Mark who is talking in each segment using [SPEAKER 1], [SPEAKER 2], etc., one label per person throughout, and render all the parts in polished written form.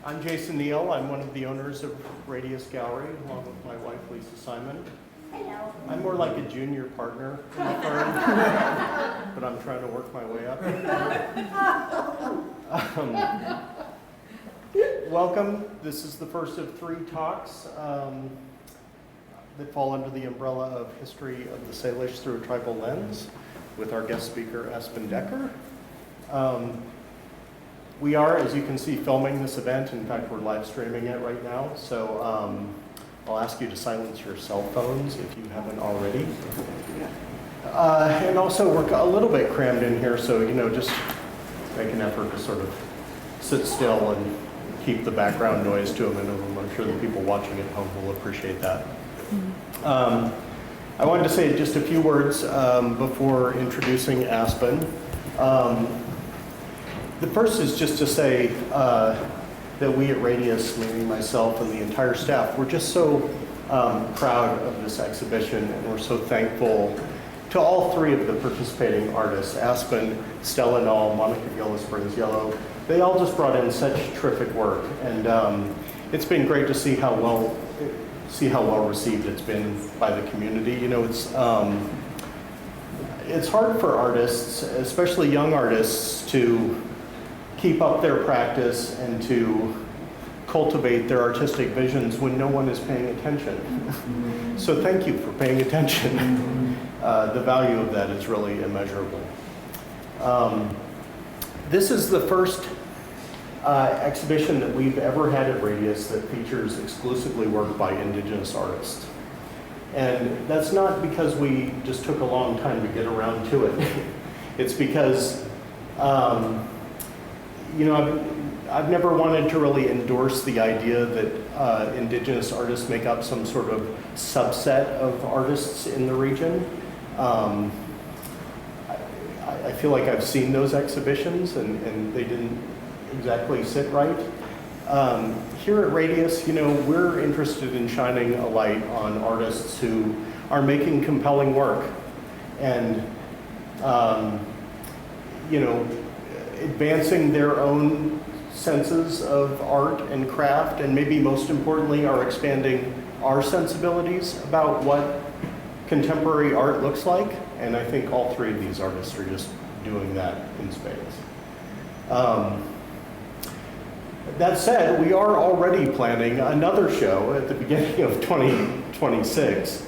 [SPEAKER 1] I'm Jason Neal. I'm one of the owners of Radius Gallery, along with my wife, Lisa Simon.
[SPEAKER 2] Hello.
[SPEAKER 1] I'm more like a junior partner in the firm, but I'm trying to work my way up. Welcome. This is the first of 3 talks that fall under the umbrella of History of the Salish Through a Tribal Lens, with our guest speaker, Aspen Decker. We are, as you can see, filming this event. In fact, we're live streaming it right now. So I'll ask you to silence your cell phones if you haven't already. And also, we're a little bit crammed in here, so, just make an effort to sort of sit still and keep the background noise to a minimum. I'm sure the people watching at home will appreciate that. I wanted to say just a few words before introducing Aspen. The first is just to say that we at Radius, meaning myself and the entire staff, we're just so proud of this exhibition, and we're so thankful to all 3 of the participating artists, Aspen, Stella Nall, Monica Yellow Springs Yellow. They all just brought in such terrific work, and it's been great to see how well received it's been by the community. It's hard for artists, especially young artists, to keep up their practice and to cultivate their artistic visions when no one is paying attention. So thank you for paying attention. The value of that is really immeasurable. This is the first exhibition that we've ever had at Radius that features exclusively work by Indigenous artists. And that's not because we just took a long time to get around to it. It's because I've never wanted to really endorse the idea that Indigenous artists make up some sort of subset of artists in the region. I feel like I've seen those exhibitions and they didn't exactly sit right. Here at Radius, we're interested in shining a light on artists who are making compelling work and, advancing their own senses of art and craft, and maybe most importantly are expanding our sensibilities about what contemporary art looks like. And I think all 3 of these artists are just doing that in spades. That said, we are already planning another show at the beginning of 2026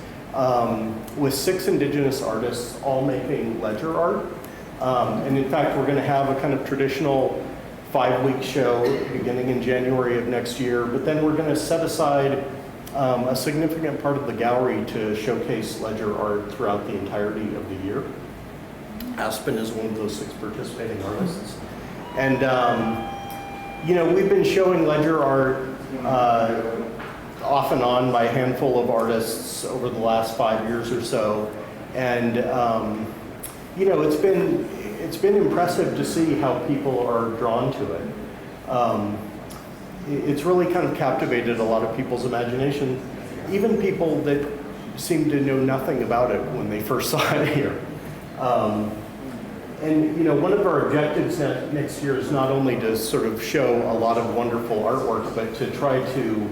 [SPEAKER 1] with 6 Indigenous artists all making ledger art. And in fact, we're going to have a kind of traditional 5-week show beginning in January of next year, but then we're going to set aside a significant part of the gallery to showcase ledger art throughout the entirety of the year. Aspen is one of those 6 participating artists. And, we've been showing ledger art off and on by a handful of artists over the last 5 years or so. And, it's been impressive to see how people are drawn to it. It's really kind of captivated a lot of people's imagination, even people that seem to know nothing about it when they first saw it here. And one of our objectives next year is not only to sort of show a lot of wonderful artwork, but to try to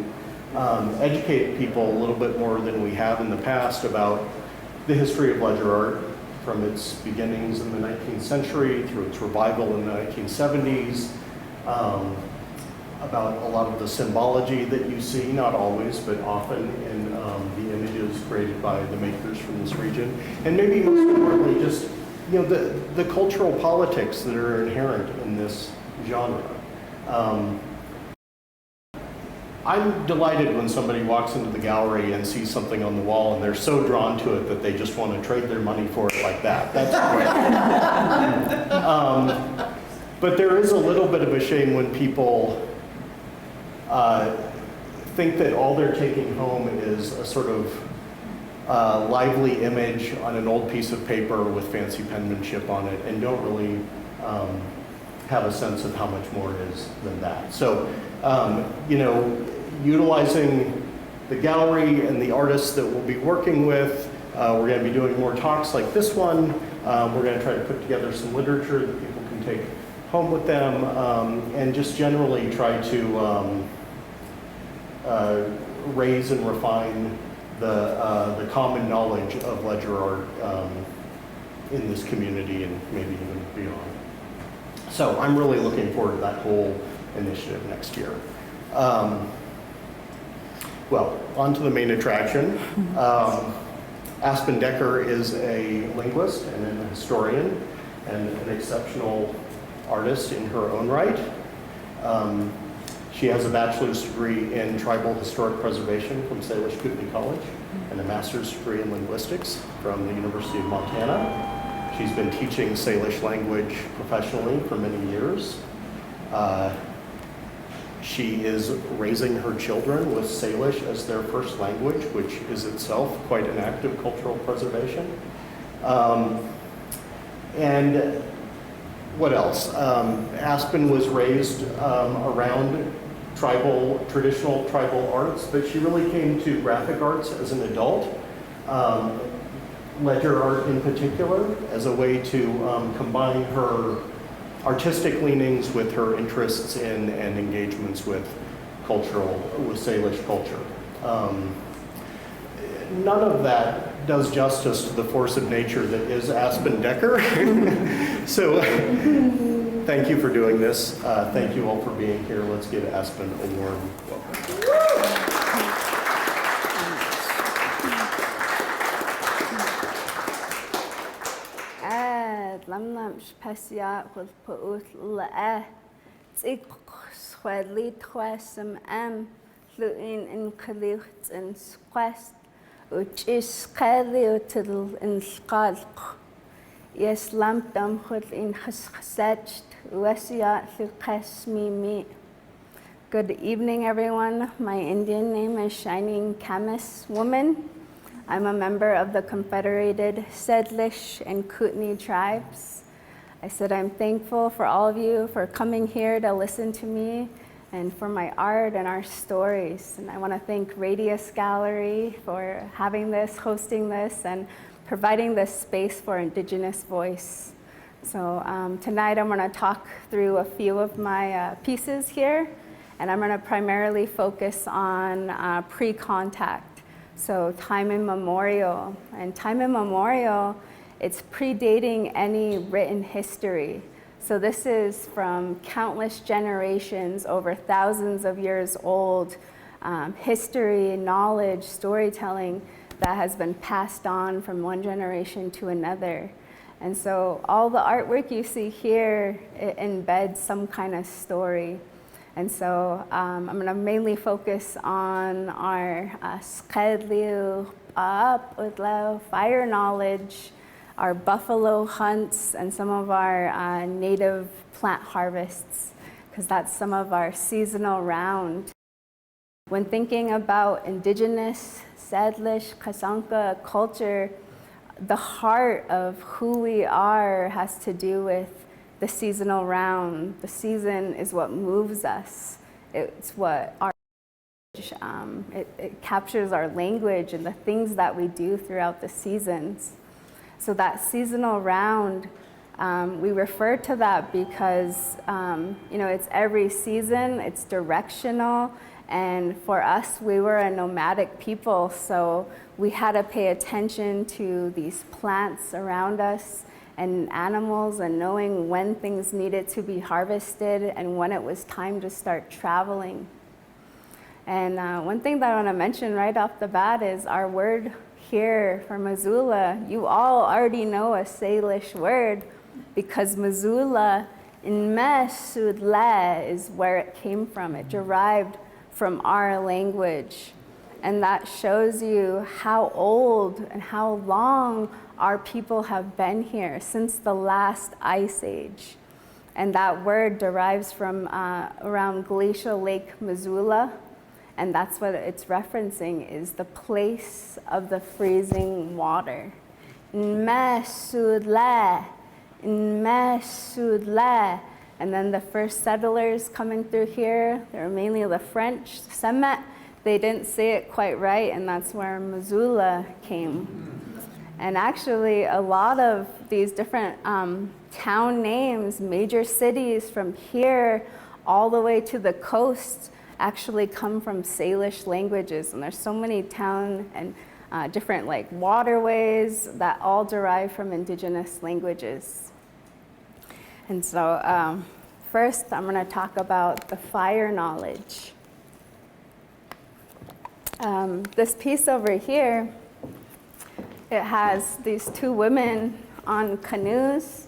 [SPEAKER 1] educate people a little bit more than we have in the past about the history of ledger art, from its beginnings in the 19th century through its revival in the 1970s, about a lot of the symbology that you see, not always, but often in the images created by the makers from this region. And maybe most importantly, just the cultural politics that are inherent in this genre. I'm delighted when somebody walks into the gallery and sees something on the wall and they're so drawn to it that they just want to trade their money for it like that. That's great. But there is a little bit of a shame when people think that all they're taking home is a sort of lively image on an old piece of paper with fancy penmanship on it, and don't really have a sense of how much more it is than that. So, utilizing the gallery and the artists that we'll be working with, we're going to be doing more talks like this one. We're going to try to put together some literature that people can take home with them, and just generally try to raise and refine the common knowledge of ledger art in this community and maybe even beyond. So I'm really looking forward to that whole initiative next year. Well, on to the main attraction. Aspen Decker is a linguist and a historian and an exceptional artist in her own right. She has a bachelor's degree in tribal historic preservation from Salish College and a master's degree in linguistics from the University of Montana. She's been teaching Salish language professionally for many years. She is raising her children with Salish as their first language, which is itself quite an act of cultural preservation. And what else? Aspen was raised around traditional tribal arts, but she really came to graphic arts as an adult. Ledger art in particular, as a way to combine her artistic leanings with her interests in and engagements with Salish culture. None of that does justice to the force of nature that is Aspen Decker. So thank you for doing this. Thank you all for being here. Let's give Aspen a warm welcome.
[SPEAKER 2] Lamnamsh pasia with puut la zik squadly twasum luin in kalicht and squast which is skadiotil in skalk. Yes lampdam hut in hasached wasia lukas me. Good evening everyone. My Indian name is Shining Camas Woman. I'm a member of the Confederated Salish and Kootenai tribes. I said I'm thankful for all of you for coming here to listen to me and for my art and our stories. And I want to thank Radius Gallery for having this, hosting this, and providing this space for Indigenous voice. So tonight I'm going to talk through a few of my pieces here, and I'm going to primarily focus on pre-contact. So time immemorial, and time immemorial, it's predating any written history. So this is from countless generations, over thousands of years old, history, knowledge, storytelling that has been passed on from one generation to another. And so all the artwork you see here, it embeds some kind of story. And so I'm going to mainly focus on our skadliu fire knowledge, our buffalo hunts, and some of our native plant harvests, because that's some of our seasonal round. When thinking about Indigenous, Salish, Kasanka culture, the heart of who we are has to do with the seasonal round. The season is what moves us. It's what our it captures our language and the things that we do throughout the seasons. So that seasonal round, we refer to that because it's every season, it's directional, and for us, we were a nomadic people, so we had to pay attention to these plants around us and animals, and knowing when things needed to be harvested and when it was time to start traveling. And one thing that I want to mention right off the bat is our word here for Missoula. You all already know a Salish word because Missoula in Mesudle is where it came from. It derived from our language. And that shows you how old and how long our people have been here since the last ice age. And that word derives from around Glacial Lake Missoula, and that's what it's referencing, is the place of the freezing water. Mesudle, Mesudle. And then the first settlers coming through here, they were mainly the French, Semet. They didn't say it quite right, and that's where Missoula came. And actually, a lot of these different town names, major cities from here all the way to the coast actually come from Salish languages. And there's so many town and different like waterways that all derive from Indigenous languages. And so first, I'm going to talk about the fire knowledge. This piece over here, it has these two women on canoes,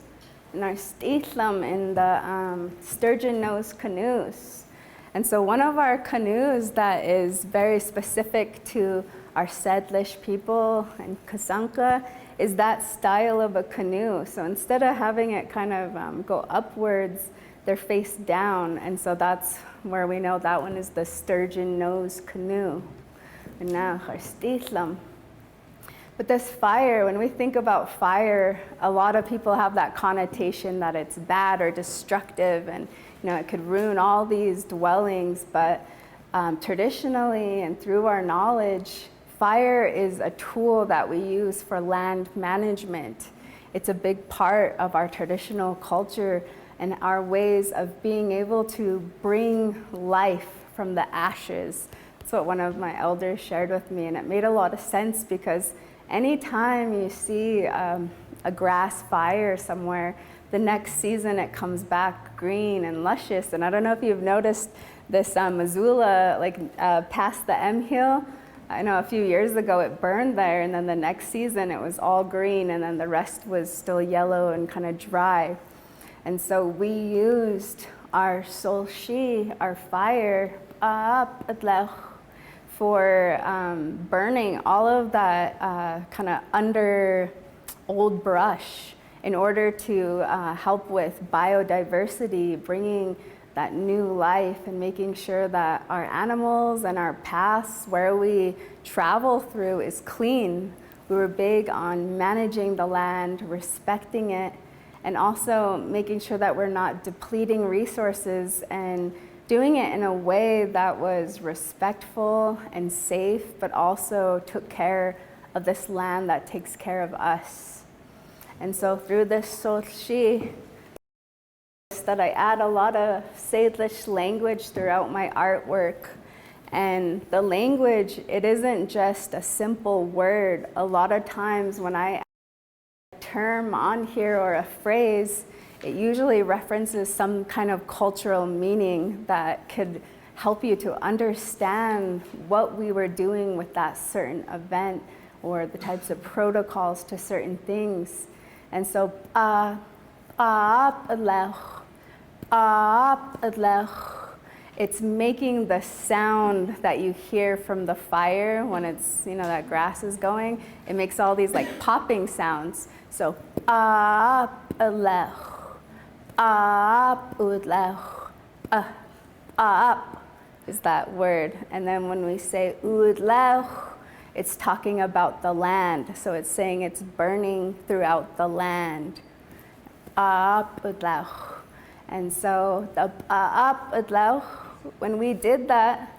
[SPEAKER 2] and our stithlam in the sturgeon nose canoes. And so one of our canoes that is very specific to our Salish people and Kasanka is that style of a canoe. So instead of having it kind of go upwards, they're face down. And so that's where we know that one is the sturgeon nose canoe. And now our stithlam. But this fire, when we think about fire, a lot of people have that connotation that it's bad or destructive, and it could ruin all these dwellings. But traditionally and through our knowledge, fire is a tool that we use for land management. It's a big part of our traditional culture and our ways of being able to bring life from the ashes. That's what one of my elders shared with me, and it made a lot of sense because anytime you see a grass fire somewhere, the next season it comes back green and luscious. And I don't know if you've noticed this Missoula, past the M Hill. I know a few years ago it burned there, and then the next season it was all green, and then the rest was still yellow and kind of dry. And so we used our solshi, our fire, for burning all of that kind of under old brush in order to help with biodiversity, bringing that new life and making sure that our animals and our paths where we travel through is clean. We were big on managing the land, respecting it, and also making sure that we're not depleting resources and doing it in a way that was respectful and safe, but also took care of this land that takes care of us. And so through this solshi, that I add a lot of Salish language throughout my artwork. And the language, it isn't just a simple word. A lot of times when I add a term on here or a phrase, it usually references some kind of cultural meaning that could help you to understand what we were doing with that certain event or the types of protocols to certain things. And so, it's making the sound that you hear from the fire when it's, that grass is going. It makes all these like popping sounds. So, is that word. And then when we say it's talking about the land. So it's saying it's burning throughout the land. And so the when we did that,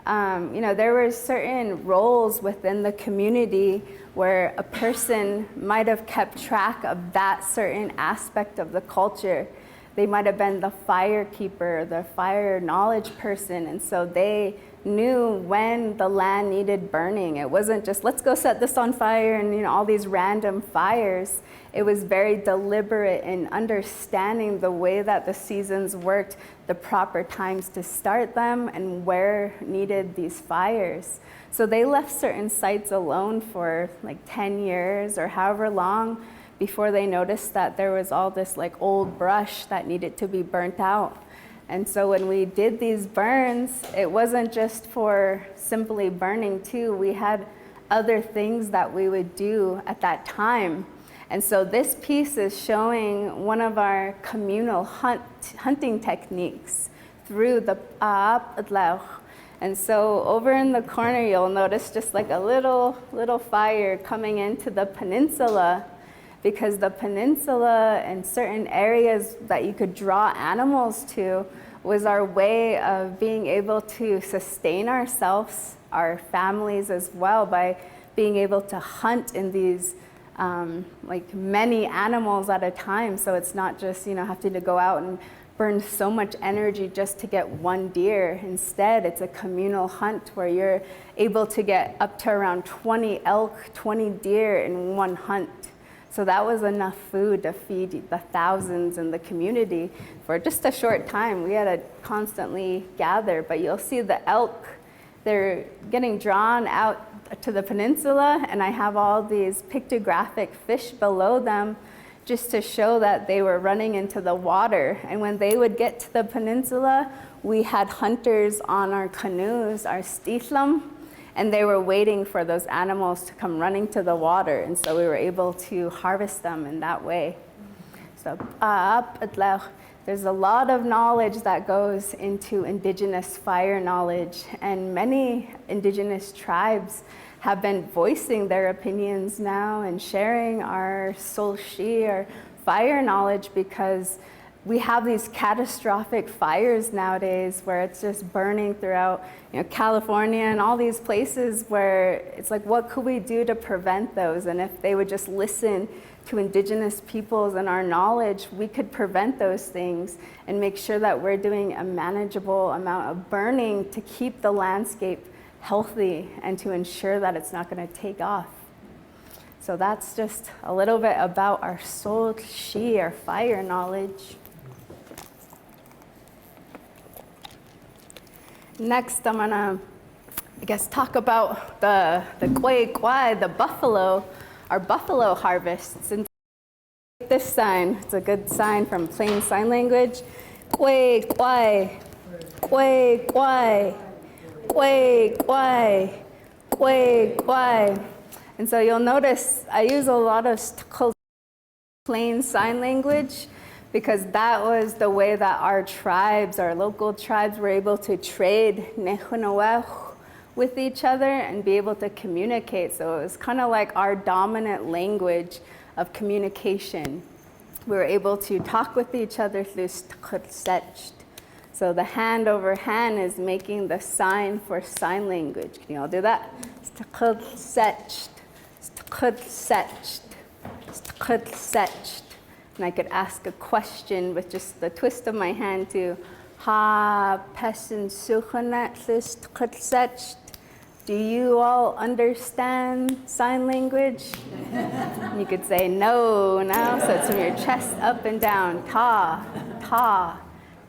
[SPEAKER 2] there were certain roles within the community where a person might have kept track of that certain aspect of the culture. They might have been the fire keeper, the fire knowledge person, and so they knew when the land needed burning. It wasn't just, let's go set this on fire and all these random fires. It was very deliberate in understanding the way that the seasons worked, the proper times to start them, and where needed these fires. So they left certain sites alone for like 10 years or however long before they noticed that there was all this like old brush that needed to be burnt out. And so when we did these burns, it wasn't just for simply burning too. We had other things that we would do at that time. And so this piece is showing one of our communal hunting techniques through the A'ap. And so over in the corner, you'll notice just like a little fire coming into the peninsula, because the peninsula and certain areas that you could draw animals to was our way of being able to sustain ourselves, our families as well, by being able to hunt in these like many animals at a time. So it's not just, having to go out and burn so much energy just to get one deer. Instead, it's a communal hunt where you're able to get up to around 20 elk, 20 deer in one hunt. So that was enough food to feed the thousands in the community for just a short time. We had to constantly gather, but you'll see the elk, they're getting drawn out to the peninsula, and I have all these pictographic fish below them just to show that they were running into the water. And when they would get to the peninsula, we had hunters on our canoes, our stithlam, and they were waiting for those animals to come running to the water. And so we were able to harvest them in that way. So there's a lot of knowledge that goes into Indigenous fire knowledge, and many Indigenous tribes have been voicing their opinions now and sharing our Salish, our fire knowledge, because we have these catastrophic fires nowadays where it's just burning throughout California and all these places where it's like, what could we do to prevent those? And if they would just listen to Indigenous peoples and our knowledge, we could prevent those things and make sure that we're doing a manageable amount of burning to keep the landscape healthy and to ensure that it's not going to take off. So that's just a little bit about our Salish, our fire knowledge. Next, I'm gonna, talk about the kwai, the buffalo, our buffalo harvests. And this sign, it's a good sign from plain sign language. Kwai, kwai, kwai, kwai, kwai, kwai, kwai, kwai. And so you'll notice I use a lot of plain sign language because that was the way that our tribes, our local tribes, were able to trade with each other and be able to communicate. So it was kind of like our dominant language of communication. We were able to talk with each other through so the hand over hand is making the sign for sign language. Can you all do that? And I could ask a question with just the twist of my hand to ha pesin suchanat. Do you all understand sign language? You could say no now, so it's from your chest up and down. Ta, ta,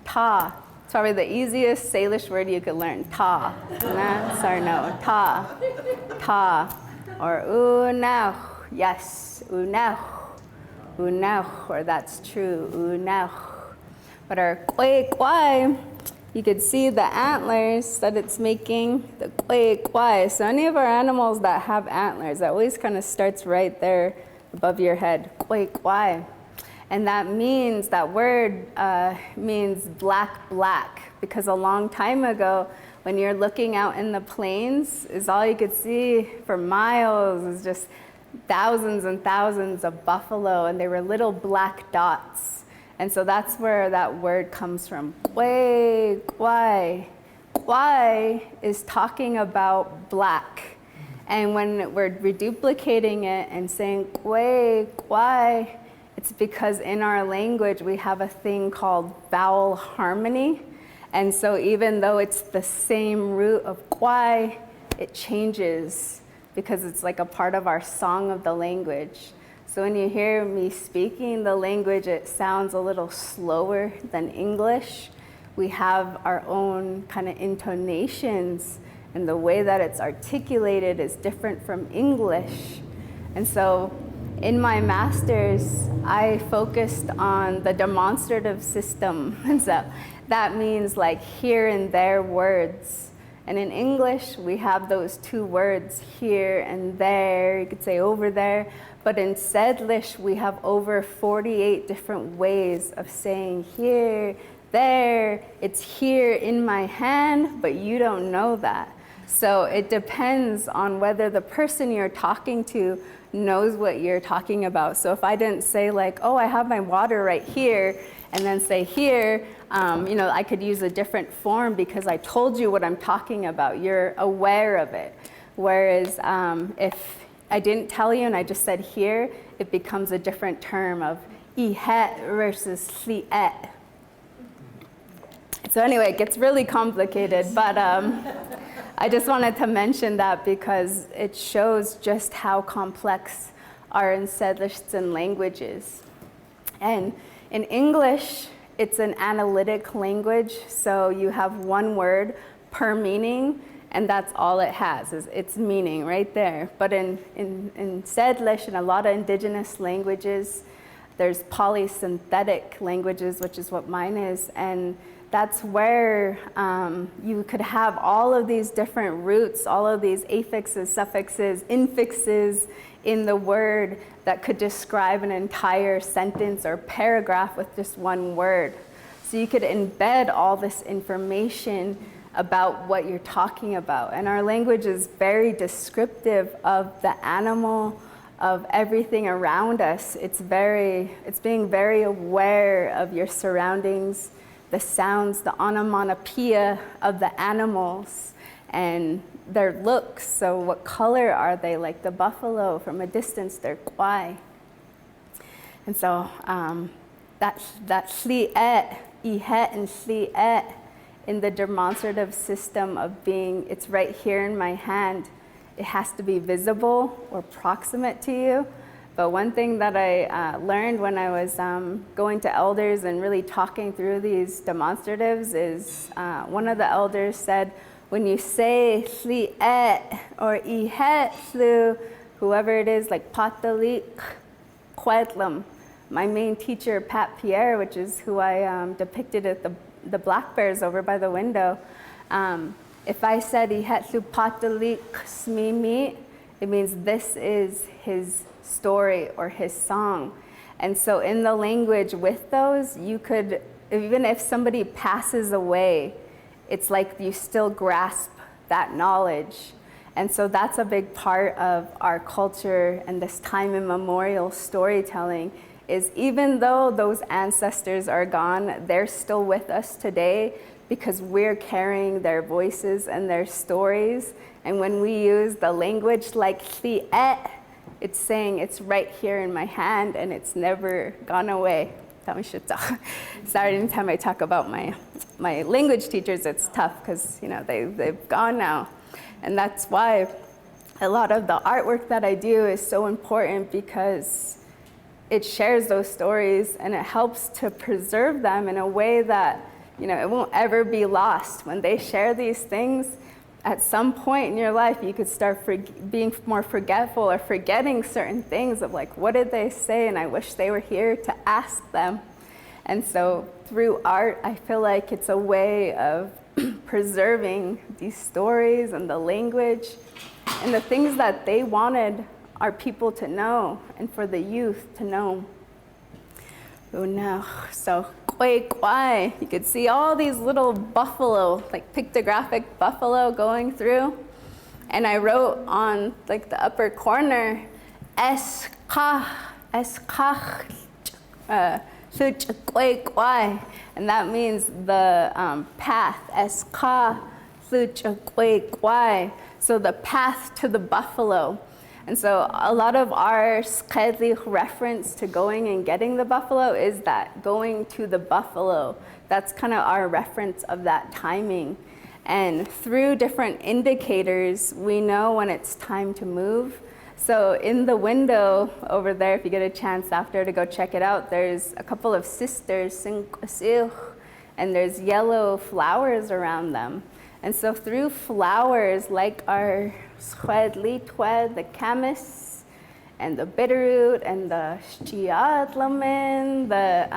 [SPEAKER 2] ta. It's probably the easiest Salish word you could learn. Ta. Nah, sorry, no. Ta, ta. Or unauch. Yes, unauch. Unauch, or that's true. Unauch. But our kwai kwai, you could see the antlers that it's making, the kwai kwai. So any of our animals that have antlers, that always kind of starts right there above your head, kwai kwai. And that means, that word means black, black, because a long time ago, when you're looking out in the plains, is all you could see for miles is just thousands and thousands of buffalo, and they were little black dots. And so that's where that word comes from. Kwai, kwai. Kwai is talking about black. And when we're reduplicating it and saying kwai, kwai, it's because in our language we have a thing called vowel harmony. And so even though it's the same root of kwai, it changes because it's like a part of our song of the language. So when you hear me speaking the language, it sounds a little slower than English. We have our own kind of intonations, and the way that it's articulated is different from English. And so in my master's, I focused on the demonstrative system. And so that means like here and there words. And in English, we have those two words, here and there. You could say over there. But in Salish, we have over 48 different ways of saying here, there. It's here in my hand, but you don't know that. So it depends on whether the person you're talking to knows what you're talking about. So if I didn't say like, oh, I have my water right here, and then say here, I could use a different form because I told you what I'm talking about. You're aware of it. Whereas if I didn't tell you and I just said here, it becomes a different term of ihet versus liet. So anyway, it gets really complicated, but I just wanted to mention that because it shows just how complex our Salish language is. And in English, it's an analytic language, so you have one word per meaning, and that's all it has, is its meaning right there. But in Salish and a lot of indigenous languages, there's polysynthetic languages, which is what mine is, and that's where you could have all of these different roots, all of these affixes, suffixes, infixes in the word that could describe an entire sentence or paragraph with just one word. So you could embed all this information about what you're talking about. And our language is very descriptive of the animal, of everything around us. It's being very aware of your surroundings, the sounds, the onomatopoeia of the animals, and their looks. So what color are they? Like the buffalo, from a distance, they're kwai. And so that sli'et, ihet and sli'et, in the demonstrative system of being, it's right here in my hand. It has to be visible or proximate to you. But one thing that I learned when I was going to elders and really talking through these demonstratives is one of the elders said, when you say sli'et or ihet slu, whoever it is, like patalik, kwetlam, my main teacher, Pat Pierre, which is who I depicted at the black bears over by the window, if I said ihetlu patalik smimi, it means this is his story or his song. And so in the language with those, you could, even if somebody passes away, it's like you still grasp that knowledge. And so that's a big part of our culture and this time immemorial storytelling, is even though those ancestors are gone, they're still with us today because we're carrying their voices and their stories. And when we use the language like li'et, it's saying it's right here in my hand and it's never gone away. Sorry, anytime I talk about my language teachers, it's tough because they've gone now. And that's why a lot of the artwork that I do is so important, because it shares those stories and it helps to preserve them in a way that it won't ever be lost. When they share these things, at some point in your life, you could start being more forgetful or forgetting certain things of like, what did they say? And I wish they were here to ask them. And so through art, I feel like it's a way of preserving these stories and the language and the things that they wanted our people to know and for the youth to know. Oh no, so kwai, you could see all these little buffalo, like pictographic buffalo going through. And I wrote on like the upper corner, eskach, kwai, and that means the path, eskach, kwai, so the path to the buffalo. And so a lot of our skadlich reference to going and getting the buffalo is that going to the buffalo. That's kind of our reference of that timing. And through different indicators, we know when it's time to move. So in the window over there, if you get a chance after to go check it out, there's a couple of sisters, and there's yellow flowers around them. And so through flowers, like our the camas, and the bitterroot, and the shchiatlamen, the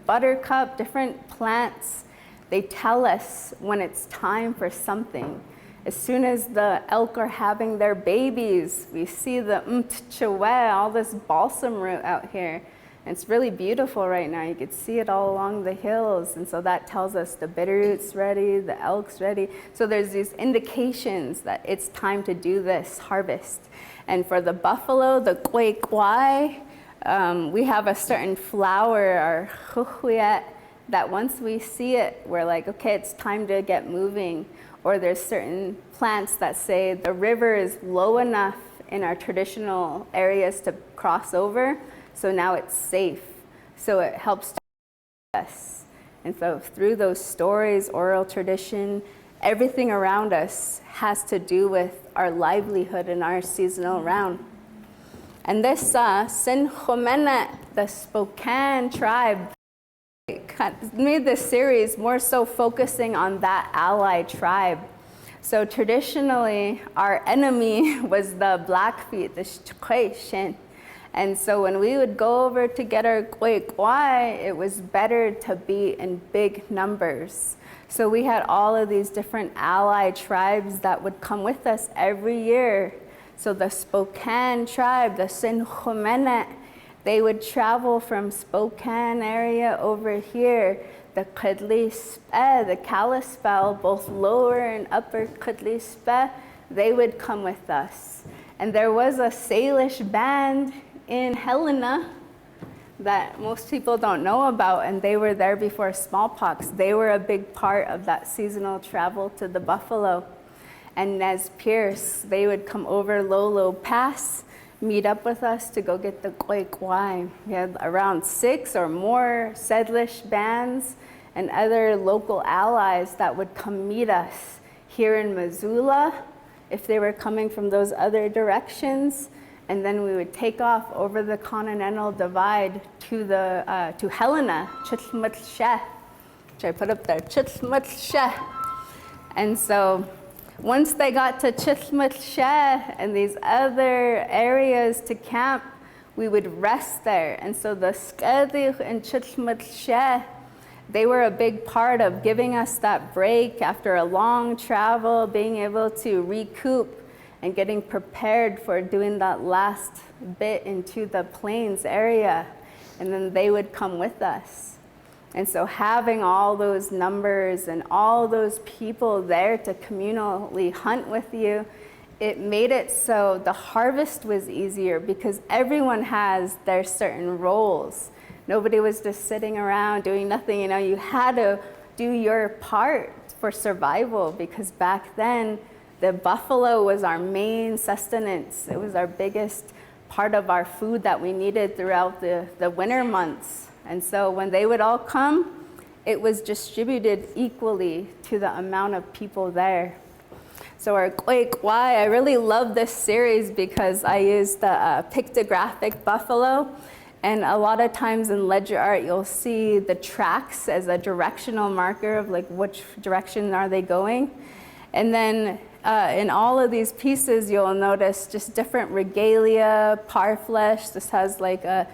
[SPEAKER 2] buttercup, different plants, they tell us when it's time for something. As soon as the elk are having their babies, we see the mtchewe, all this balsam root out here. And it's really beautiful right now. You could see it all along the hills. And so that tells us the bitterroot's ready, the elk's ready. So there's these indications that it's time to do this harvest. And for the buffalo, the kwai, we have a certain flower, our chuchuyet, that once we see it, we're like, okay, it's time to get moving. Or there's certain plants that say the river is low enough in our traditional areas to cross over. So now it's safe. So it helps us. And so through those stories, oral tradition, everything around us has to do with our livelihood in our seasonal round. And this Sinjomene, the Spokane tribe, made this series more so focusing on that ally tribe. So traditionally, our enemy was the Blackfeet, the Shtukwe. And so when we would go over to get our kwai, it was better to be in big numbers. So we had all of these different ally tribes that would come with us every year. So the Spokane tribe, the Sinjomene, they would travel from Spokane area over here, the Kudlispe, the Kalispel, both lower and upper Kudlispe, they would come with us. And there was a Salish band in Helena that most people don't know about, and they were there before smallpox. They were a big part of that seasonal travel to the buffalo. And Nez Pierce, they would come over Lolo Pass, meet up with us to go get the kwai. We had around 6 or more Salish bands and other local allies that would come meet us here in Missoula if they were coming from those other directions. And then we would take off over the Continental Divide to Helena, Chitmutsheh, which I put up there, Chitmutsheh. And so once they got to Chitmutsheh and these other areas to camp, we would rest there. And so the Skadich and Chitmutsheh, they were a big part of giving us that break after a long travel, being able to recoup and getting prepared for doing that last bit into the plains area. And then they would come with us. And so having all those numbers and all those people there to communally hunt with you, it made it so the harvest was easier because everyone has their certain roles. Nobody was just sitting around doing nothing. You know, you had to do your part for survival because back then, the buffalo was our main sustenance. It was our biggest part of our food that we needed throughout the winter months. And so when they would all come, it was distributed equally to the amount of people there. So our kwai, I really love this series because I use the pictographic buffalo. And a lot of times in ledger art, you'll see the tracks as a directional marker of like which direction are they going. And then in all of these pieces, you'll notice just different regalia, parfleche. This has like a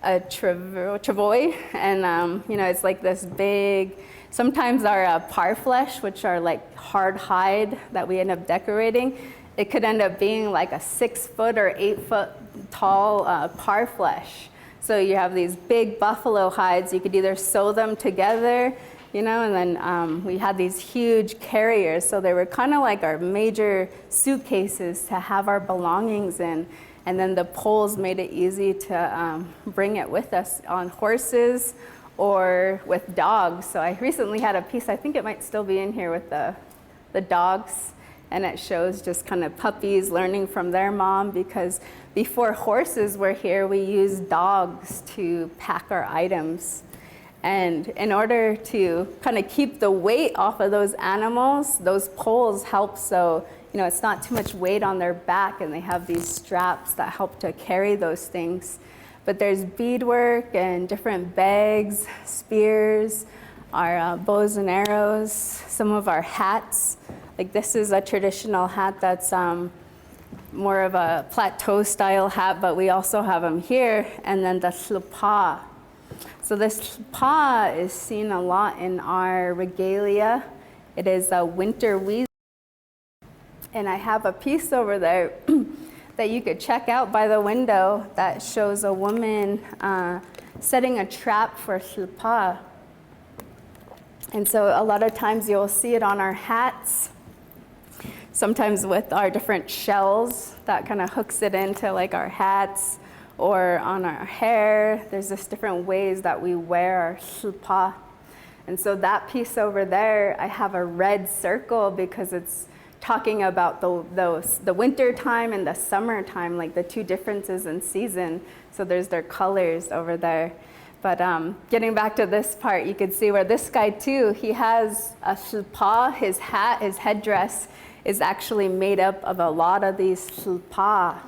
[SPEAKER 2] travois, and you know, it's like this big, sometimes our parfleche, which are like hard hide that we end up decorating, it could end up being like a 6 foot or 8 foot tall parfleche. So you have these big buffalo hides, you could either sew them together, you know, and then we had these huge carriers, so they were kind of like our major suitcases to have our belongings in. And then the poles made it easy to bring it with us on horses or with dogs. So I recently had a piece, I think it might still be in here with the dogs, and it shows just kind of puppies learning from their mom, because before horses were here, we used dogs to pack our items. And in order to kind of keep the weight off of those animals, those poles help so, you know, it's not too much weight on their back, and they have these straps that help to carry those things. But there's beadwork and different bags, spears, our bows and arrows, some of our hats. Like this is a traditional hat that's more of a plateau style hat, but we also have them here. And then the slupa. So this slupa is seen a lot in our regalia. It is a winter weasel. And I have a piece over there that you could check out by the window that shows a woman setting a trap for slupa. And so a lot of times you'll see it on our hats, sometimes with our different shells that kind of hooks it into like our hats, or on our hair. There's just different ways that we wear our slupa. And so that piece over there, I have a red circle because it's talking about the winter time and the summer time, like the two differences in season. So there's their colors over there. But getting back to this part, you can see where this guy too, he has a shilpa, his hat, his headdress is actually made up of a lot of these shilpa.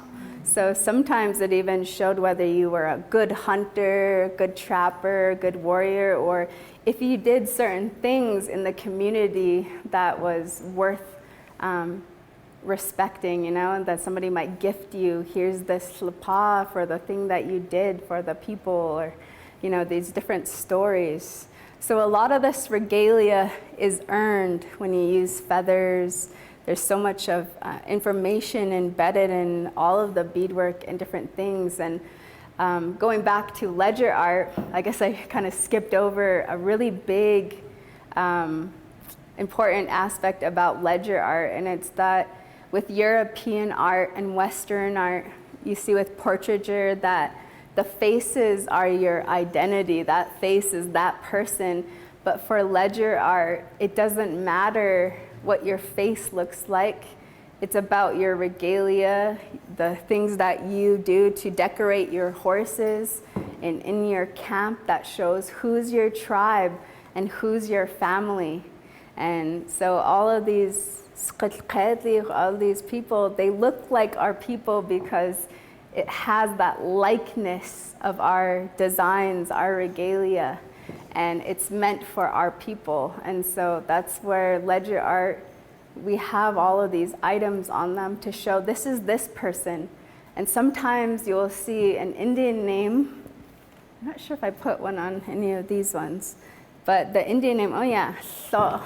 [SPEAKER 2] So sometimes it even showed whether you were a good hunter, good trapper, good warrior, or if you did certain things in the community that was worth respecting, you know, that somebody might gift you, here's this shilpa for the thing that you did for the people, or, you know, these different stories. So a lot of this regalia is earned when you use feathers. There's so much of information embedded in all of the beadwork and different things. And going back to ledger art, I guess I kind of skipped over a really big, important aspect about ledger art, and it's that with European art and Western art, you see with portraiture that the faces are your identity. That face is that person. But for ledger art, it doesn't matter what your face looks like. It's about your regalia, the things that you do to decorate your horses and in your camp that shows who's your tribe and who's your family. And so all of these people, they look like our people because it has that likeness of our designs, our regalia, and it's meant for our people. And so that's where ledger art, we have all of these items on them to show this is this person. And sometimes you'll see an Indian name. I'm not sure if I put one on any of these ones, but the Indian name, oh yeah, so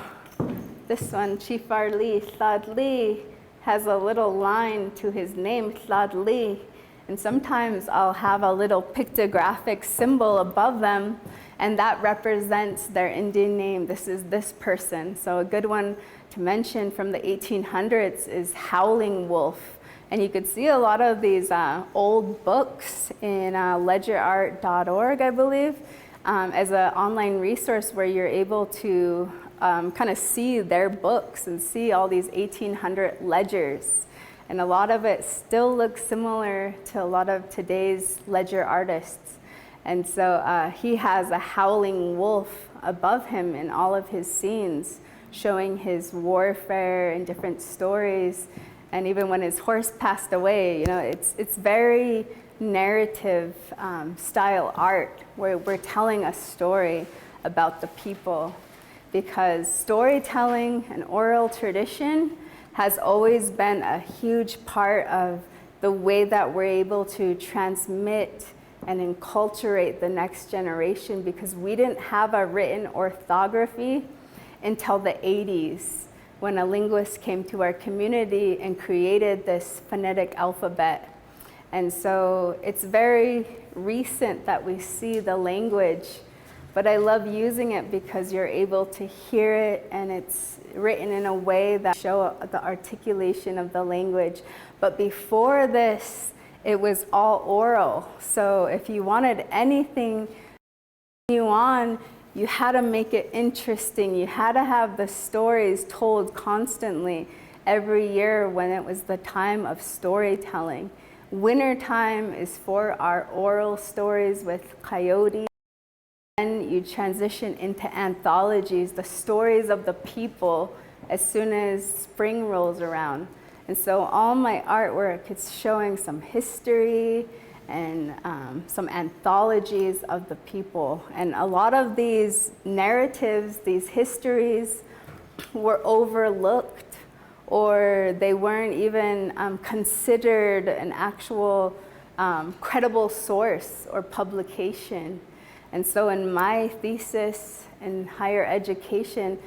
[SPEAKER 2] this one, Chief Lee, Thad Lee, has a little line to his name, Thad Lee. And sometimes I'll have a little pictographic symbol above them, and that represents their Indian name. This is this person. So a good one to mention from the 1800s is Howling Wolf. And you could see a lot of these old books in ledgerart.org, I believe, as an online resource where you're able to kind of see their books and see all these 1800 ledgers. And a lot of it still looks similar to a lot of today's ledger artists. And so he has a howling wolf above him in all of his scenes, showing his warfare and different stories. And even when his horse passed away, you know, it's very narrative style art where we're telling a story about the people. Because storytelling and oral tradition has always been a huge part of the way that we're able to transmit and enculturate the next generation, because we didn't have a written orthography until the 80s when a linguist came to our community and created this phonetic alphabet. And so it's very recent that we see the language, but I love using it because you're able to hear it and it's written in a way that shows the articulation of the language. But before this, it was all oral. So if you wanted anything new on, you had to make it interesting. You had to have the stories told constantly every year when it was the time of storytelling. Winter time is for our oral stories with coyote. Then you transition into anthologies, the stories of the people, as soon as spring rolls around. And so all my artwork is showing some history and some anthologies of the people. And a lot of these narratives, these histories, were overlooked, or they weren't even considered an actual credible source or publication. And so in my thesis in higher education,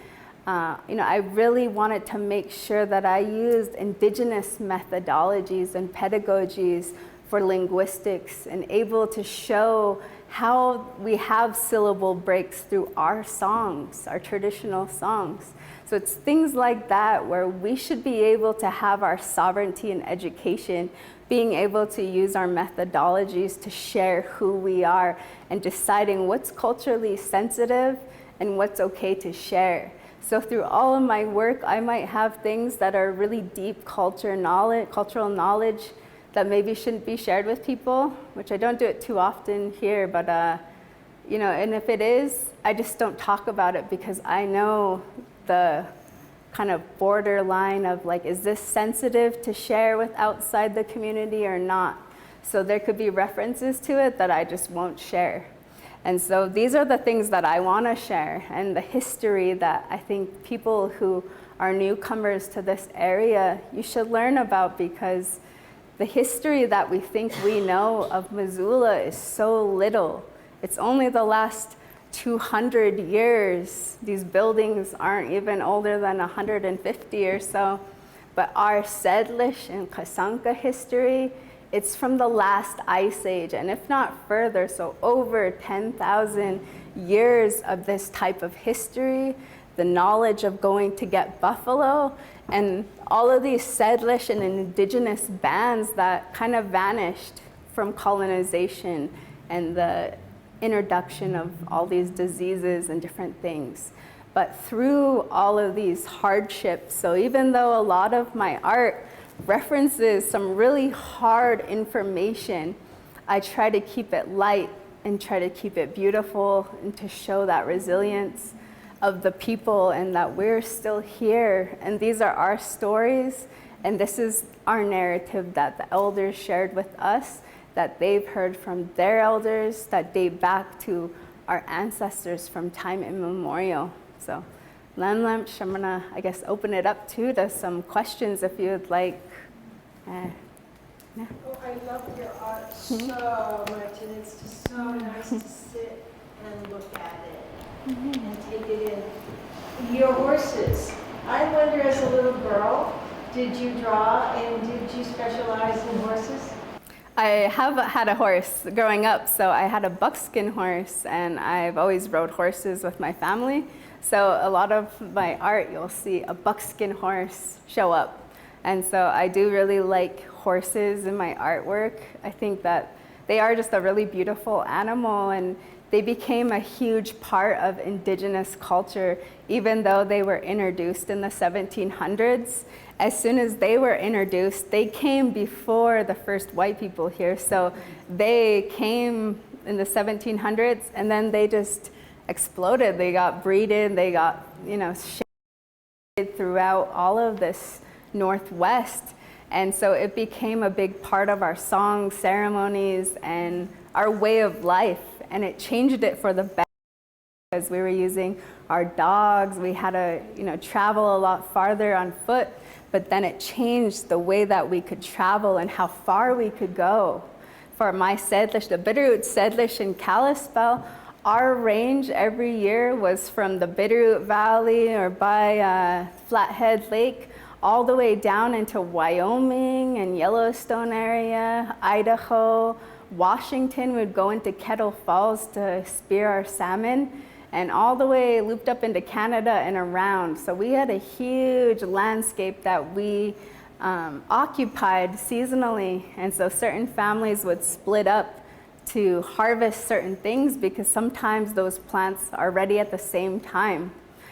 [SPEAKER 2] I really wanted to make sure that I used Indigenous methodologies and pedagogies for linguistics and able to show how we have syllable breaks through our songs, our traditional songs. So it's things like that where we should be able to have our sovereignty in education, being able to use our methodologies to share who we are and deciding what's culturally sensitive and what's okay to share. So through all of my work, I might have things that are really deep cultural knowledge that maybe shouldn't be shared with people, which I don't do it too often here, but you know, and if it is, I just don't talk about it because I know the kind of borderline of like, is this sensitive to share with outside the community or not? So there could be references to it that I just won't share. And so these are the things that I want to share, and the history that I think people who are newcomers to this area, you should learn about, because the history that we think we know of Missoula is so little. It's only the last 200 years. These buildings aren't even older than 150 or so. But our Salish and Kasanka history, it's from the last ice age, and if not further, so over 10,000 years of this type of history, the knowledge of going to get buffalo, and all of these Salish and Indigenous bands that kind of vanished from colonization and the introduction of all these diseases and different things. But through all of these hardships, so even though a lot of my art references some really hard information, I try to keep it light and try to keep it beautiful and to show that resilience of the people and that we're still here. And these are our stories, and this is our narrative that the elders shared with us, that they've heard from their elders, that date back to our ancestors from time immemorial. So, I'm gonna, I guess, open it up to some questions if you'd like.
[SPEAKER 3] Yeah. Oh, I love your art so much, and it's just so nice to sit and look at it and take it in. Your horses. I wonder, as a little girl, did you draw and did you specialize in horses?
[SPEAKER 2] I have had a horse growing up, so I had a buckskin horse, and I've always rode horses with my family. So a lot of my art, you'll see a buckskin horse show up. And so I do really like horses in my artwork. I think that they are just a really beautiful animal, and they became a huge part of Indigenous culture, even though they were introduced in the 1700s. As soon as they were introduced, they came before the first white people here. So they came in the 1700s, and then they just exploded. They got breeded, they got, you know, shaded throughout all of this Northwest. And so it became a big part of our song ceremonies and our way of life. And it changed it for the better, because we were using our dogs. We had to, you know, travel a lot farther on foot. But then it changed the way that we could travel and how far we could go. For my Salish, the Bitterroot Salish in Kalispell, our range every year was from the Bitterroot Valley or by Flathead Lake all the way down into Wyoming and Yellowstone area, Idaho, Washington. We'd go into Kettle Falls to spear our salmon, and all the way looped up into Canada and around. So we had a huge landscape that we occupied seasonally. And so certain families would split up to harvest certain things, because sometimes those plants are ready at the same time.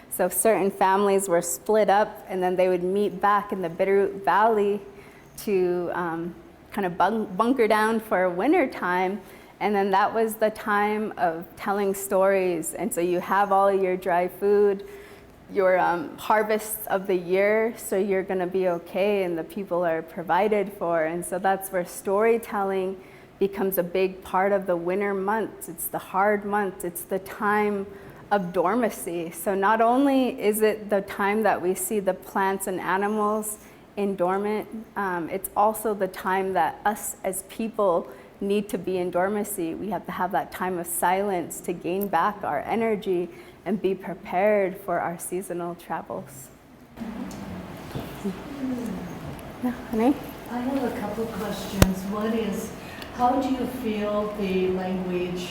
[SPEAKER 2] So certain families were split up, and then they would meet back in the Bitterroot Valley to kind of bunker down for winter time. And then that was the time of telling stories. And so you have all your dry food, your harvests of the year, so you're gonna be okay, and the people are provided for. And so that's where storytelling becomes a big part of the winter months. It's the hard months, it's the time of dormancy. So not only is it the time that we see the plants and animals in dormant, it's also the time that us as people need to be in dormancy. We have to have that time of silence to gain back our energy and be prepared for our seasonal travels. No, honey?
[SPEAKER 3] I have a couple questions. One is, how do you feel the language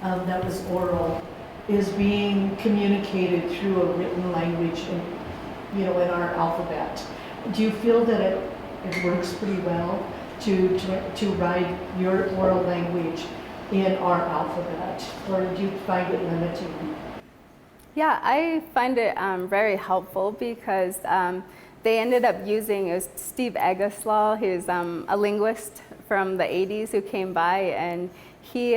[SPEAKER 3] that was oral is being communicated through a written language in, you know, in our alphabet? Do you feel that it works pretty well to write your oral language in our alphabet, or do you find it limiting?
[SPEAKER 2] Yeah, I find it very helpful because they ended up using, it was Steve Egeslaw, who's a linguist from the 80s who came by, and he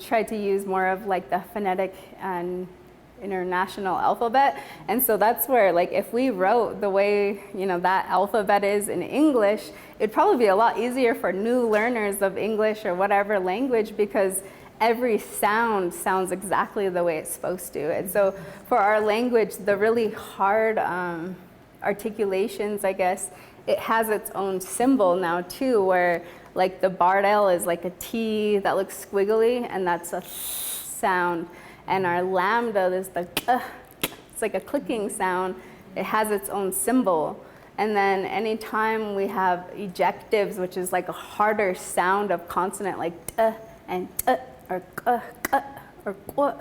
[SPEAKER 2] tried to use more of like the phonetic and international alphabet. And so that's where, like, if we wrote the way, you know, that alphabet is in English, it'd probably be a lot easier for new learners of English or whatever language, because every sound sounds exactly the way it's supposed to. And so for our language, the really hard articulations, I guess, it has its own symbol now too, where like the barred L is like a T that looks squiggly, and that's a sound. And our lambda is the it's like a clicking sound. It has its own symbol. And then anytime we have ejectives, which is like a harder sound of consonant, like t and t or k or qu,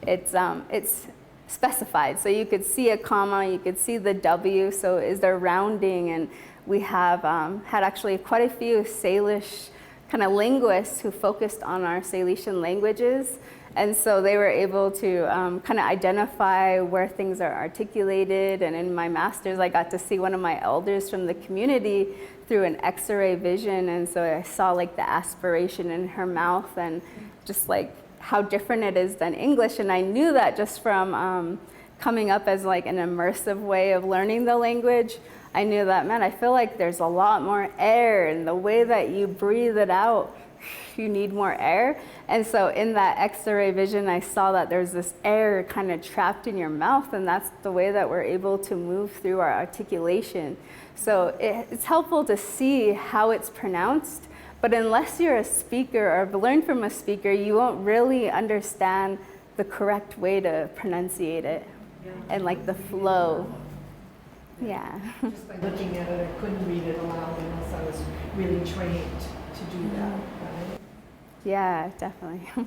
[SPEAKER 2] it's specified. So you could see a comma, you could see the W, so is there rounding? And we have had actually quite a few Salish kind of linguists who focused on our Salesian languages. And so they were able to kind of identify where things are articulated. And in my master's, I got to see one of my elders from the community through an X-ray vision. And so I saw like the aspiration in her mouth and just like how different it is than English. And I knew that just from coming up as like an immersive way of learning the language. I knew that, man, I feel like there's a lot more air, and the way that you breathe it out, you need more air. And so in that X-ray vision, I saw that there's this air kind of trapped in your mouth, and that's the way that we're able to move through our articulation. So it's helpful to see how it's pronounced, but unless you're a speaker or have learned from a speaker, you won't really understand the correct way to pronunciate it and like the flow. Yeah.
[SPEAKER 3] Just by looking at it, I couldn't read it aloud unless I was really trained to do that, right?
[SPEAKER 2] Yeah, definitely.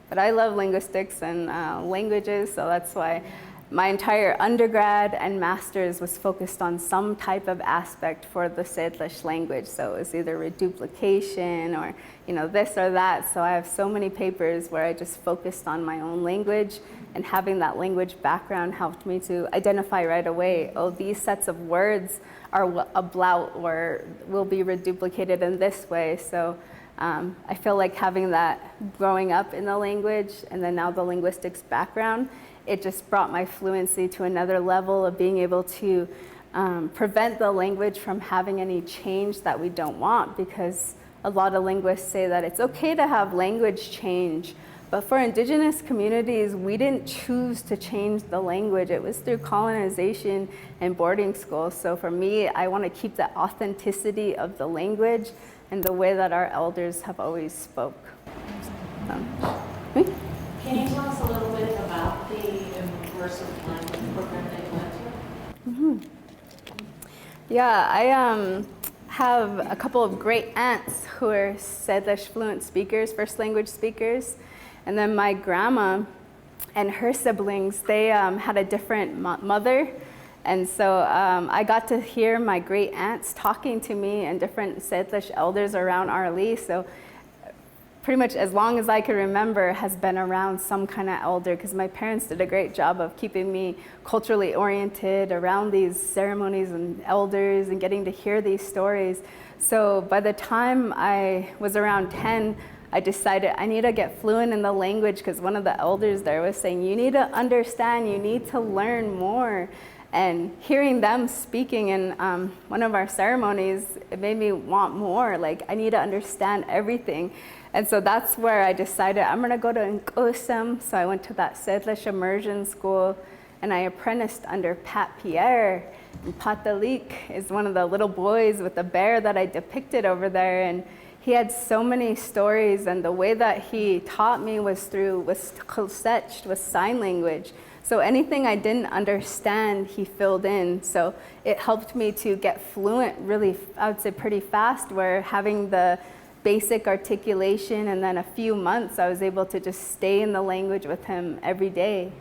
[SPEAKER 2] But I love linguistics and languages, so that's why my entire undergrad and master's was focused on some type of aspect for the Salish language. So it was either reduplication or, you know, this or that. So I have so many papers where I just focused on my own language, and having that language background helped me to identify right away, oh, these sets of words are about or will be reduplicated in this way. So I feel like having that growing up in the language and then now the linguistics background, it just brought my fluency to another level of being able to prevent the language from having any change that we don't want, because a lot of linguists say that it's okay to have language change. But for Indigenous communities, we didn't choose to change the language. It was through colonization and boarding school. So for me, I want to keep the authenticity of the language and the way that our elders have always spoke.
[SPEAKER 4] Can you tell us a little bit about the immersive language program that you went to?
[SPEAKER 2] Yeah, I have a couple of great aunts who are Salish fluent speakers, first language speakers. And then my grandma and her siblings, they had a different mother. And so I got to hear my great aunts talking to me and different Salish elders around Arlie. So pretty much as long as I can remember has been around some kind of elder, because my parents did a great job of keeping me culturally oriented around these ceremonies and elders and getting to hear these stories. So by the time I was around 10, I decided I need to get fluent in the language, because one of the elders there was saying, you need to understand, you need to learn more. And hearing them speaking in one of our ceremonies, it made me want more. Like, I need to understand everything. And so that's where I decided I'm gonna go to Nkosem. So I went to that Salish immersion school, and I apprenticed under Pat Pierre. And Patalik is one of the little boys with the bear that I depicted over there. And he had so many stories, and the way that he taught me was through Kosech, with sign language. So anything I didn't understand, he filled in. So it helped me to get fluent really, I would say pretty fast, where having the basic articulation, and then a few months I was able to just stay in the language with him every day.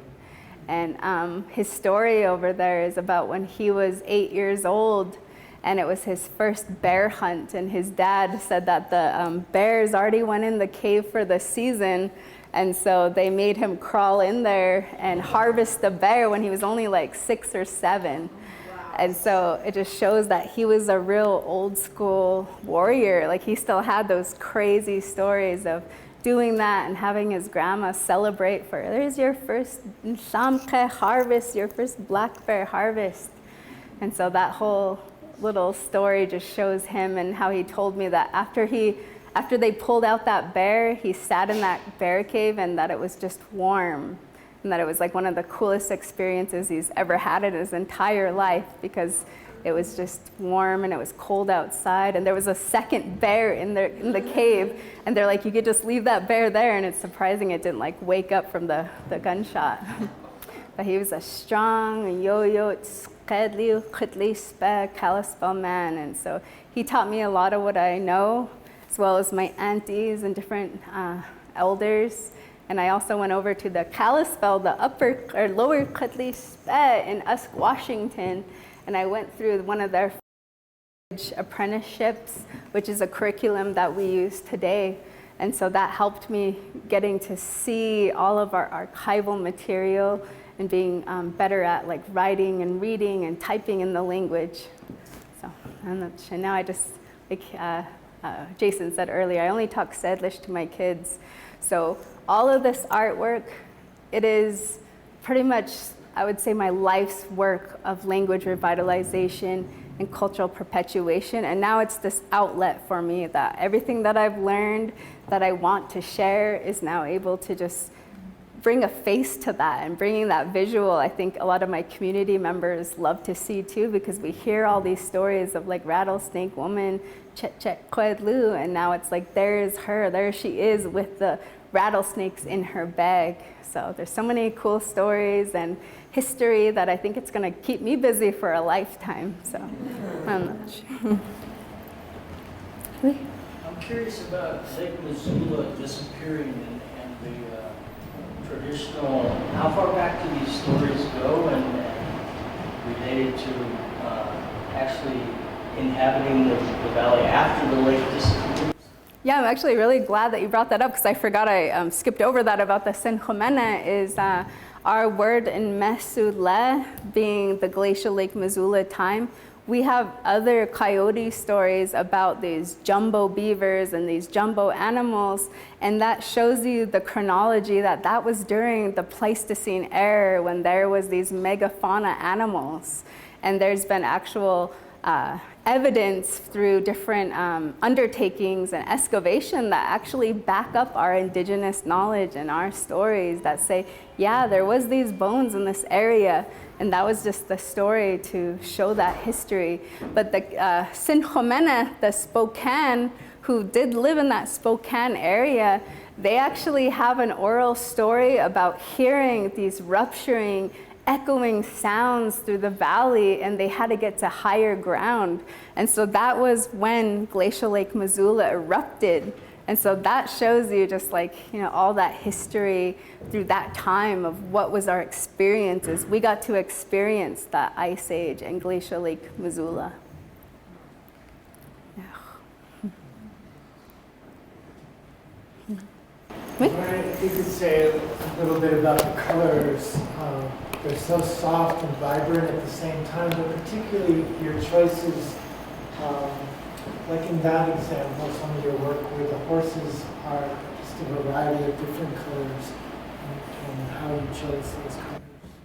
[SPEAKER 2] And his story over there is about when he was 8 years old, and it was his first bear hunt, and his dad said that the bears already went in the cave for the season, And so they made him crawl in there and harvest the bear when he was only like 6 or 7. And so it just shows that he was a real old school warrior. Like he still had those crazy stories of doing that and having his grandma celebrate for, there's your first shamke harvest, your first black bear harvest. And so that whole little story just shows him and how he told me that after they pulled out that bear, he sat in that bear cave and that it was just warm. And that it was like one of the coolest experiences he's ever had in his entire life because it was just warm and it was cold outside. And there was a second bear in the cave. And they're like, you could just leave that bear there. And it's surprising it didn't like wake up from the gunshot. But he was a strong, yo-yo, Kalispel man. And so he taught me a lot of what I know, as well as my aunties and different elders. And I also went over to the Kalispel, the upper or lower Kalispel in Usk, Washington, and I went through one of their apprenticeships, which is a curriculum that we use today. And so that helped me getting to see all of our archival material and being better at like writing and reading and typing in the language. So and now I just, like Jason said earlier, I only talk Salish to my kids. So all of this artwork, it is pretty much, I would say, my life's work of language revitalization and cultural perpetuation. And now it's this outlet for me that everything that I've learned that I want to share is now able to just bring a face to that and bringing that visual. I think a lot of my community members love to see too, because we hear all these stories of like rattlesnake woman, Chet Kwedlu, and now it's like there's her, there she is with the rattlesnakes in her bag. So there's so many cool stories and history that I think it's going to keep me busy for a lifetime. So I'm not sure.
[SPEAKER 5] I'm curious about Lake Missoula disappearing and the traditional, how far back do these stories go and related to actually inhabiting the valley after the lake disappeared?
[SPEAKER 2] Yeah, I'm actually really glad that you brought that up because I forgot I skipped over that about the Sinjomena is our word in Mesule being the glacial Lake Missoula time. We have other coyote stories about these jumbo beavers and these jumbo animals, and that shows you the chronology that was during the Pleistocene era when there was these megafauna animals. And there's been actual evidence through different undertakings and excavation that actually back up our indigenous knowledge and our stories that say, yeah, there was these bones in this area, and that was just the story to show that history. But the Sinjomena, the Spokane, who did live in that Spokane area, they actually have an oral story about hearing these rupturing echoing sounds through the valley, and they had to get to higher ground. And so that was when Glacial Lake Missoula erupted. And so that shows you just like, you know, all that history through that time of what was our experiences. We got to experience that ice age and Glacial Lake Missoula.
[SPEAKER 6] If you could say a little bit about the colors. They're so soft and vibrant at the same time, but particularly your choices, like in that example, some of your work where the horses are just a variety of different colors, and how you chose those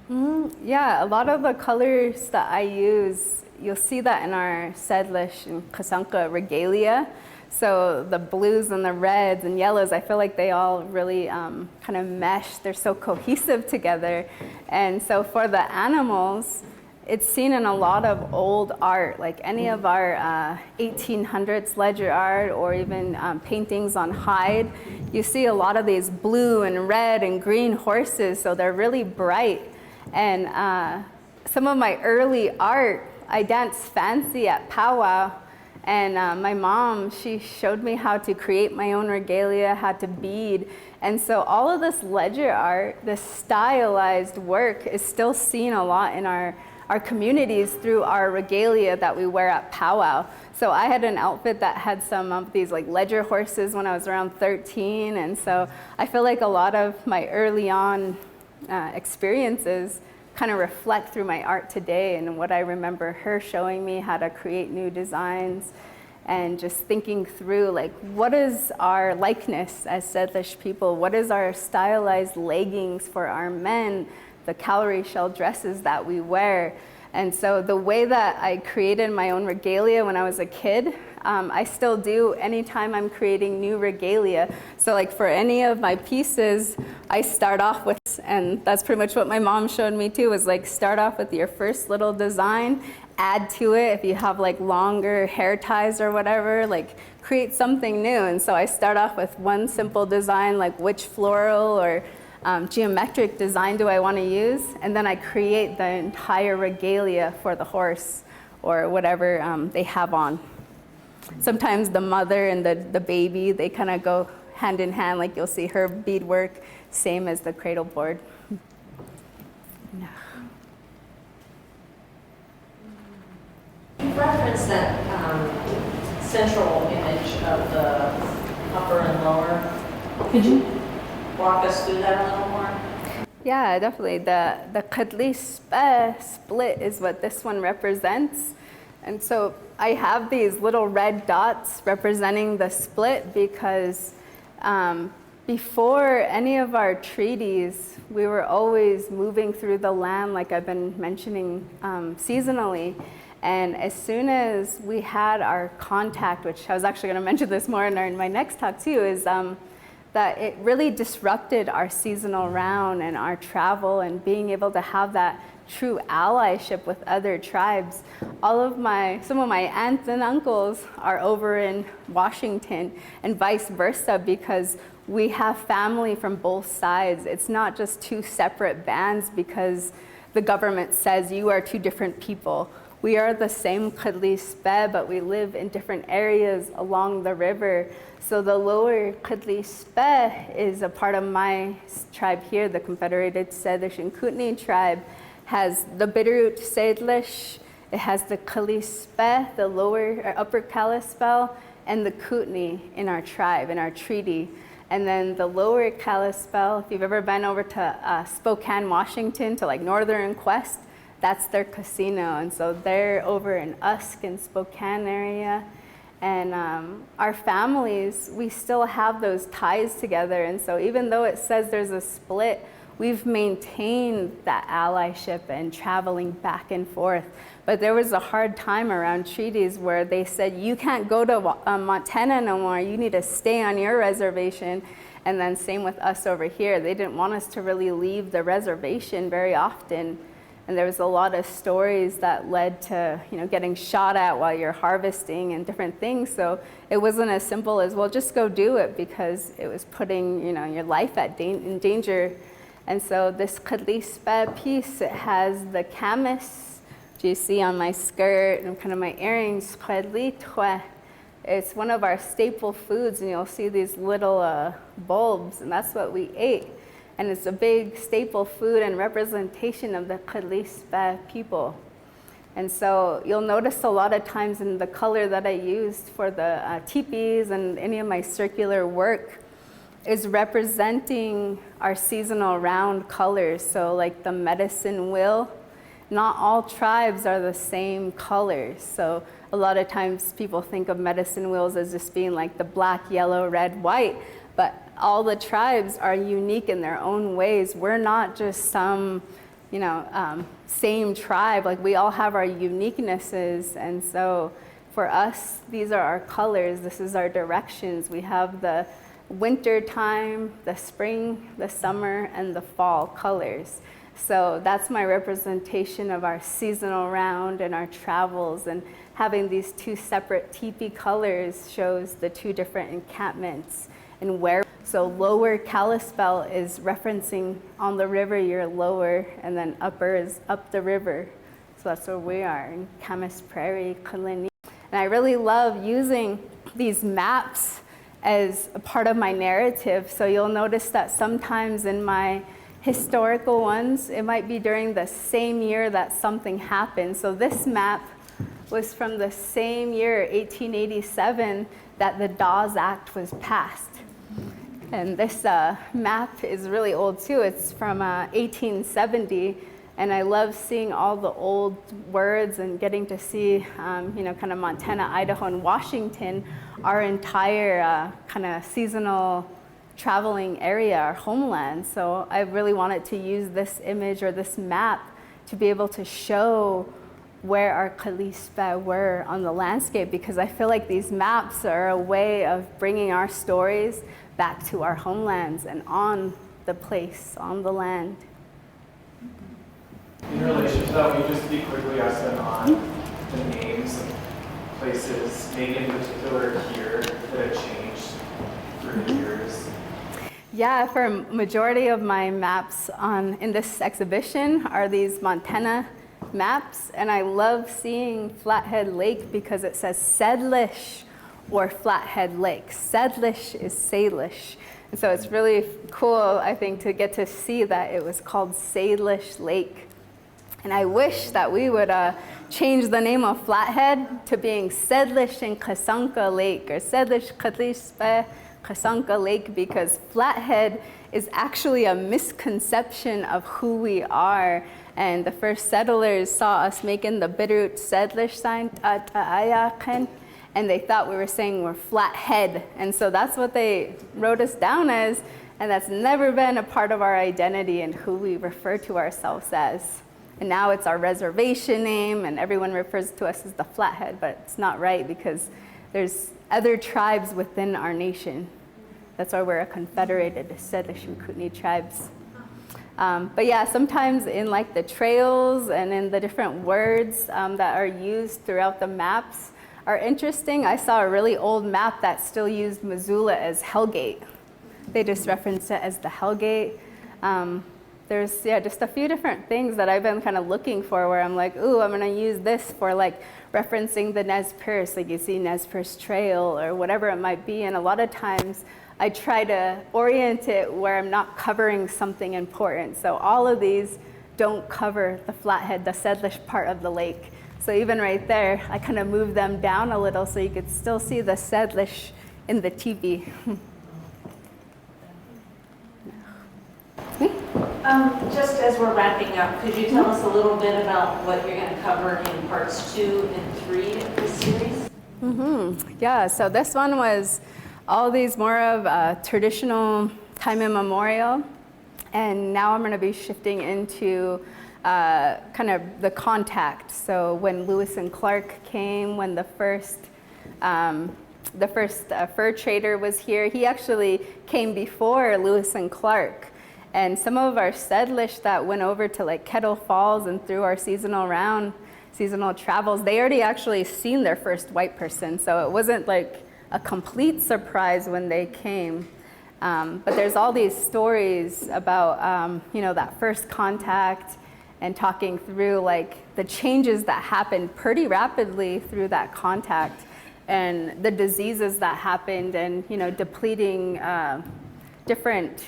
[SPEAKER 6] colors.
[SPEAKER 2] Yeah, a lot of the colors that I use, you'll see that in our Salish and Kasanka regalia. So the blues and the reds and yellows, I feel like they all really kind of mesh. They're so cohesive together. And so for the animals, it's seen in a lot of old art, like any of our 1800s ledger art or even paintings on hide. You see a lot of these blue and red and green horses, so they're really bright. And some of my early art, I danced fancy at powwow. And my mom, she showed me how to create my own regalia, how to bead. And so all of this ledger art, this stylized work is still seen a lot in our our communities through our regalia that we wear at powwow. So I had an outfit that had some of these like ledger horses when I was around 13, and so I feel like a lot of my early on experiences kind of reflect through my art today, and what I remember her showing me how to create new designs, and just thinking through like, what is our likeness as Salish people? What is our stylized leggings for our men, the cowrie shell dresses that we wear? And so the way that I created my own regalia when I was a kid, I still do anytime I'm creating new regalia. So like for any of my pieces, I start off with, and that's pretty much what my mom showed me too, was like start off with your first little design, add to it if you have like longer hair ties or whatever, like create something new. And so I start off with one simple design, like which floral or geometric design do I want to use, and then I create the entire regalia for the horse or whatever they have on. Sometimes the mother and the baby, they kind of go hand in hand, like you'll see her beadwork, same as the cradle board.
[SPEAKER 4] You referenced that central image of the upper and lower. Could you walk us through that a little more?
[SPEAKER 2] Yeah, definitely. The Kadli split is what this one represents. And so I have these little red dots representing the split because before any of our treaties, we were always moving through the land, like I've been mentioning, seasonally. And as soon as we had our contact, which I was actually going to mention this more in my next talk too, is that it really disrupted our seasonal round and our travel and being able to have that true allyship with other tribes. Some of my aunts and uncles are over in Washington and vice versa, because we have family from both sides. It's not just two separate bands because the government says you are two different people. We are the same Kadli Spe, but we live in different areas along the river. So the lower Kadli Spe is a part of my tribe here, the Confederated Salish and Kootenai tribe, has the Bitterroot Salish, it has the Kalispel, the lower or upper Kalispel, and the Kootenai in our tribe, in our treaty. And then the lower Kalispel, if you've ever been over to Spokane, Washington, to like Northern Quest, that's their casino. And so they're over in Usk and Spokane area. And our families, we still have those ties together. And so even though it says there's a split, we've maintained that allyship and traveling back and forth. But there was a hard time around treaties where they said, you can't go to Montana no more, you need to stay on your reservation. And then same with us over here. They didn't want us to really leave the reservation very often. And there was a lot of stories that led to, getting shot at while you're harvesting and different things. So it wasn't as simple as, well, just go do it, because it was putting, your life in danger. And so this Kadlispa piece, it has the camas, which you see on my skirt and kind of my earrings. It's one of our staple foods, and you'll see these little bulbs, and that's what we ate. And it's a big staple food and representation of the Kadlispa people. And so you'll notice a lot of times in the color that I used for the teepees and any of my circular work is representing our seasonal round colors. So like the medicine wheel, not all tribes are the same colors. So a lot of times people think of medicine wheels as just being like the black, yellow, red, white. But all the tribes are unique in their own ways. We're not just some, same tribe. Like, we all have our uniquenesses. And so for us, these are our colors. This is our directions. We have the winter time, the spring, the summer, and the fall colors. So that's my representation of our seasonal round and our travels. And having these two separate teepee colors shows the two different encampments and where. So lower Kalispel is referencing on the river, you're lower, and then upper is up the river. So that's where we are, in Camas Prairie, Kalani. And I really love using these maps as a part of my narrative. So you'll notice that sometimes in my historical ones. It might be during the same year that something happened. So this map was from the same year, 1887, that the Dawes Act was passed. And this map is really old too. It's from 1870, and I love seeing all the old words and getting to see, kind of Montana, Idaho, and Washington, our entire kind of seasonal traveling area, our homeland. So I really wanted to use this image or this map to be able to show where our Kalispe were on the landscape, because I feel like these maps are a way of bringing our stories back to our homelands and on the place, on the land.
[SPEAKER 7] In relation to that, we just speak quickly, Aspen, on the names of places, maybe in particular here, that have changed through the years.
[SPEAKER 2] Yeah, for a majority of my maps in this exhibition are these Montana maps, and I love seeing Flathead Lake because it says Salish or Flathead Lake. Salish is Salish. And so it's really cool, I think, to get to see that it was called Salish Lake. And I wish that we would change the name of Flathead to being Sedlish and Kasanka Lake, or Sedlish Kalispe Kasanka Lake, because Flathead is actually a misconception of who we are. And the first settlers saw us making the Bitterroot Sedlish sign, and they thought we were saying we're Flathead. And so that's what they wrote us down as, and that's never been a part of our identity and who we refer to ourselves as. And now it's our reservation name, and everyone refers to us as the Flathead, but it's not right because there's other tribes within our nation. That's why we're a confederated Salish and Kootenai tribes. But yeah, sometimes in like the trails and in the different words that are used throughout the maps are interesting. I saw a really old map that still used Missoula as Hellgate. They just referenced it as the Hellgate. There's just a few different things that I've been kind of looking for where I'm like, ooh, I'm gonna use this for like referencing the Nez Perce, like you see Nez Perce Trail or whatever it might be. And a lot of times I try to orient it where I'm not covering something important. So all of these don't cover the Flathead, the Sedlish part of the lake. So even right there, I kind of moved them down a little so you could still see the Sedlish in the TV.
[SPEAKER 4] Just as we're wrapping up, could you tell us a little bit about what you're going to cover in parts 2 and 3 of this series?
[SPEAKER 2] Yeah, so this one was all these more of traditional time immemorial, and now I'm going to be shifting into kind of the contact. So when Lewis and Clark came, when the first fur trader was here, he actually came before Lewis and Clark. And some of our Sedlish that went over to like Kettle Falls and through our seasonal travels, they already actually seen their first white person. So it wasn't like a complete surprise when they came. But there's all these stories about, that first contact and talking through like the changes that happened pretty rapidly through that contact and the diseases that happened and, depleting different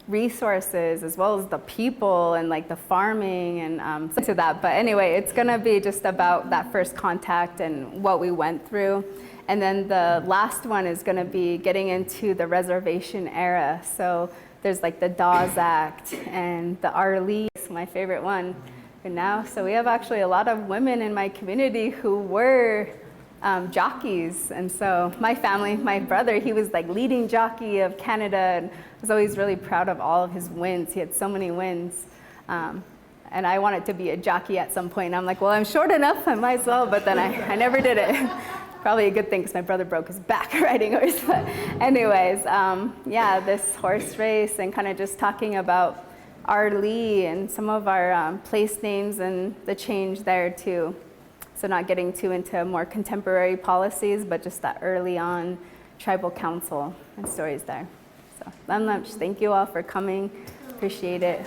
[SPEAKER 2] resources as well as the people and like the farming and to that. But anyway, it's gonna be just about that first contact and what we went through. And then the last one is gonna be getting into the reservation era. So there's like the Dawes Act and the Arlie, my favorite one. And now, so we have actually a lot of women in my community who were jockeys. And so my family, my brother, he was like leading jockey of Canada, and I was always really proud of all of his wins. He had so many wins. And I wanted to be a jockey at some point. And I'm like, well, I'm short enough, I might as well, but then I never did it. Probably a good thing because my brother broke his back riding horse. But anyways, this horse race and kind of just talking about Arlie and some of our place names and the change there too. So not getting too into more contemporary policies, but just that early on tribal council and stories there. So, thank you all for coming. Appreciate it.